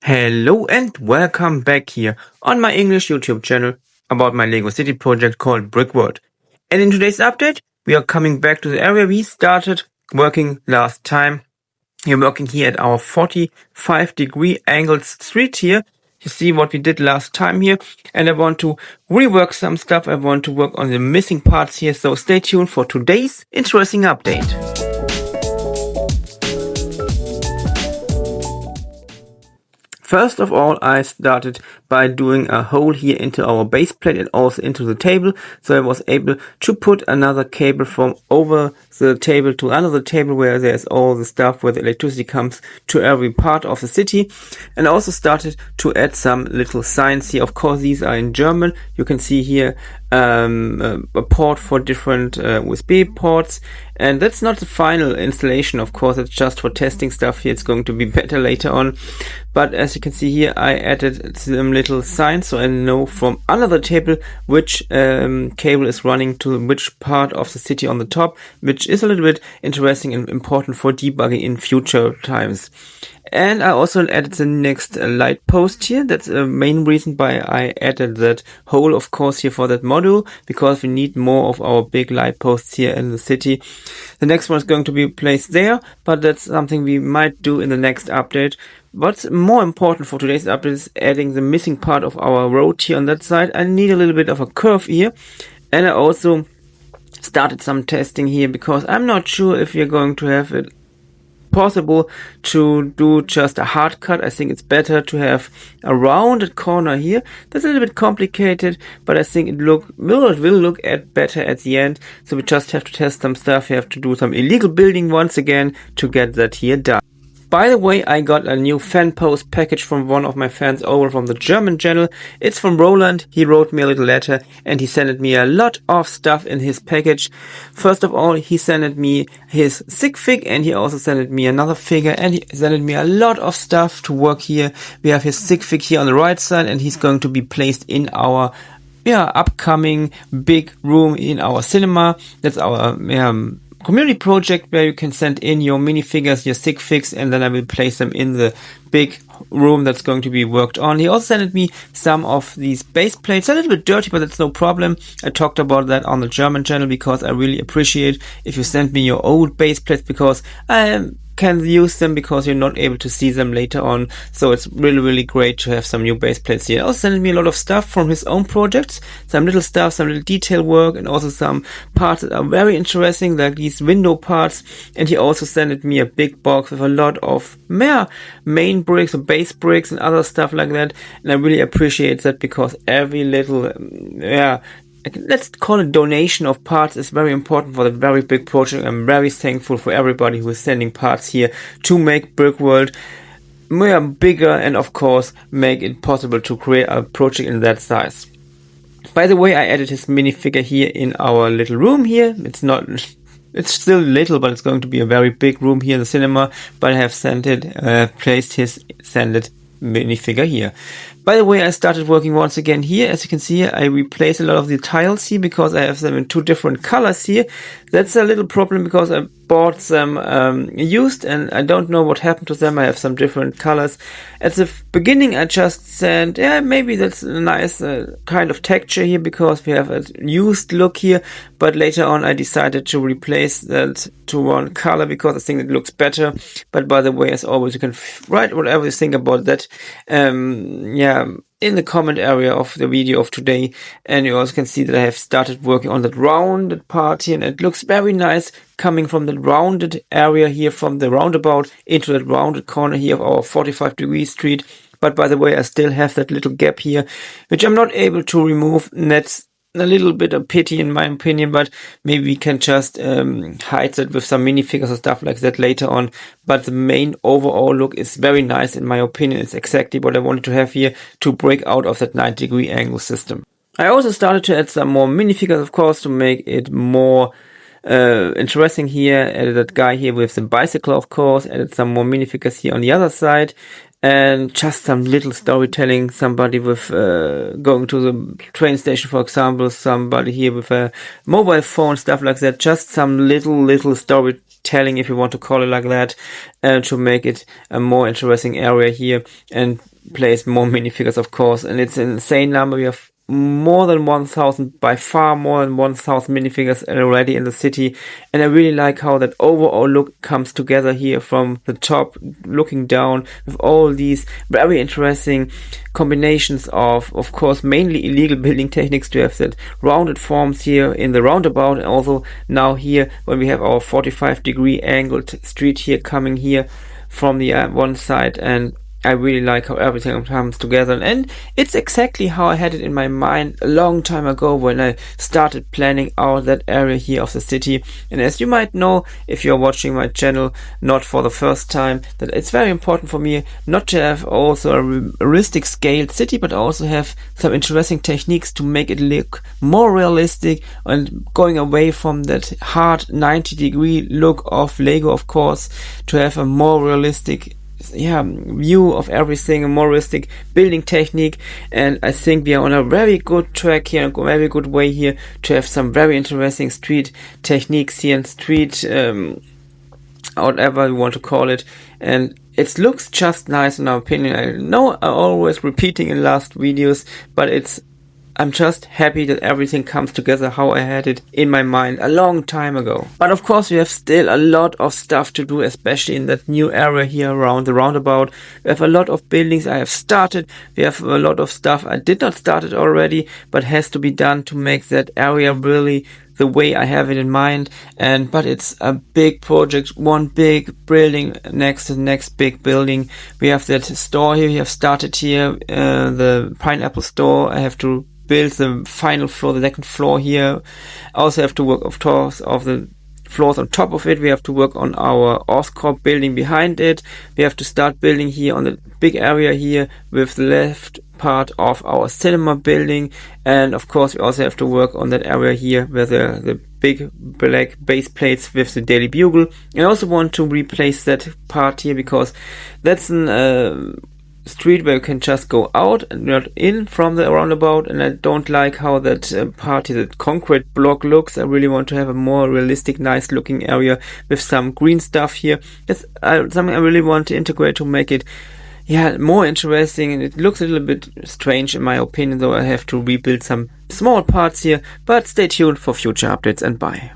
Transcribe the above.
Hello and welcome back here on my English YouTube channel about my Lego City project called Brick World. And in today's update, we are coming back to the area we started working last time. We're working here at our 45-degree angled street here. You see what we did last time here, and I want to rework some stuff. I want to work on the missing parts here, so stay tuned for today's interesting update. First of all, I started by doing a hole here into our base plate and also into the table. So I was able to put another cable from over the table to another table where there's all the stuff where the electricity comes to every part of the city. And I also started to add some little signs here. Of course, these are in German. You can see here a port for different USB ports. And that's not the final installation, of course, it's just for testing stuff here. It's going to be better later on. But as you can see here, I added some little signs so I know from another table which cable is running to which part of the city on the top, which is a little bit interesting and important for debugging in future times. And I also added the next light post here. That's the main reason why I added that hole, of course, here for that module, because we need more of our big light posts here in the city. The next one is going to be placed there, but that's something we might do in the next update. What's more important for today's update is adding the missing part of our road here on that side. I need a little bit of a curve here, and I also started some testing here because I'm not sure if we're going to have it possible to do just a hard cut. I think it's better to have a rounded corner here. That's a little bit complicated, but I think it will look better at the end. So we just have to test some stuff. We have to do some illegal building once again to get that here done. By the way, I got a new fan post package from one of my fans over from the German channel. It's from Roland. He wrote me a little letter and he sent me a lot of stuff in his package. First of all, he sent me his sig fig and he also sent me another figure and he sent me a lot of stuff to work here. We have his sig fig here on the right side and he's going to be placed in our upcoming big room in our cinema. That's our community project where you can send in your minifigures, your sig figs, and then I will place them in the big room that's going to be worked on. He also sent me some of these base plates, a little bit dirty, but that's no problem. I talked about that on the German channel because I really appreciate if you send me your old base plates because I can use them because you're not able to see them later on. So it's really great to have some new base plates here. Also sent me a lot of stuff from his own projects, some little stuff, some little detail work, and also some parts that are very interesting, like these window parts. And he also sent me a big box with a lot of main bricks or base bricks and other stuff like that. And I really appreciate that because every little let's call it donation of parts is very important for the very big project. I'm very thankful for everybody who is sending parts here to make Brick World bigger and of course make it possible to create a project in that size. By the way, I added his minifigure here in our little room here. It's still little, but it's going to be a very big room here in the cinema. But I have placed his sanded minifigure here. By the way, I started working once again here. As you can see, I replaced a lot of the tiles here because I have them in two different colors here. That's a little problem because I bought them used and I don't know what happened to them. I have some different colors. At the beginning, I just said, maybe that's a nice kind of texture here because we have a used look here. But later on, I decided to replace that to one color because I think it looks better. But by the way, as always, you can write whatever you think about that. In the comment area of the video of today, and you also can see that I have started working on that rounded part here, and it looks very nice coming from the rounded area here from the roundabout into that rounded corner here of our 45-degree street. But by the way, I still have that little gap here which I'm not able to remove, and that's a little bit of pity in my opinion, but maybe we can just hide that with some minifigures or stuff like that later on. But the main overall look is very nice in my opinion. It's exactly what I wanted to have here to break out of that 90-degree angle system. I also started to add some more minifigures, of course, to make it more interesting here. Added that guy here with the bicycle, of course. Added some more minifigures here on the other side. And just some little storytelling, somebody with going to the train station, for example, somebody here with a mobile phone, stuff like that. Just some little storytelling, if you want to call it like that, to make it a more interesting area here. And place more minifigures, of course, and it's an insane number. We have more than 1,000, by far more than 1,000 minifigures already in the city, and I really like how that overall look comes together here from the top looking down with all these very interesting combinations of course mainly illegal building techniques to have that rounded forms here in the roundabout, and also now here when we have our 45-degree angled street here coming here from the one side. And I really like how everything comes together, and it's exactly how I had it in my mind a long time ago when I started planning out that area here of the city. And as you might know, if you're watching my channel not for the first time, that it's very important for me not to have also a realistic scaled city, but also have some interesting techniques to make it look more realistic, and going away from that hard 90-degree look of Lego, of course, to have a more realistic view of everything, a more realistic building technique. And I think we are on a very good track here, a very good way here to have some very interesting street techniques here, and street whatever you want to call it. And it looks just nice in our opinion. I know I'm always repeating in last videos, but I'm just happy that everything comes together how I had it in my mind a long time ago. But of course we have still a lot of stuff to do, especially in that new area here around the roundabout. We have a lot of buildings I have started. We have a lot of stuff I did not start it already, but has to be done to make that area really the way I have it in mind. But it's a big project, one big building next to the next big building. We have that store here, we have started here, the pineapple store. I have to build the final floor, the second floor here. I also have to work, of course, of the floors on top of it. We have to work on our Oscorp building behind it. We have to start building here on the big area here with the left part of our cinema building. And of course we also have to work on that area here where the big black base plates with the Daily Bugle. I also want to replace that part here because that's an street where you can just go out and not in from the roundabout, and I don't like how that part here, that concrete block looks. I really want to have a more realistic, nice looking area with some green stuff here. That's something I really want to integrate to make it more interesting, and it looks a little bit strange in my opinion, though I have to rebuild some small parts here. But stay tuned for future updates, and bye.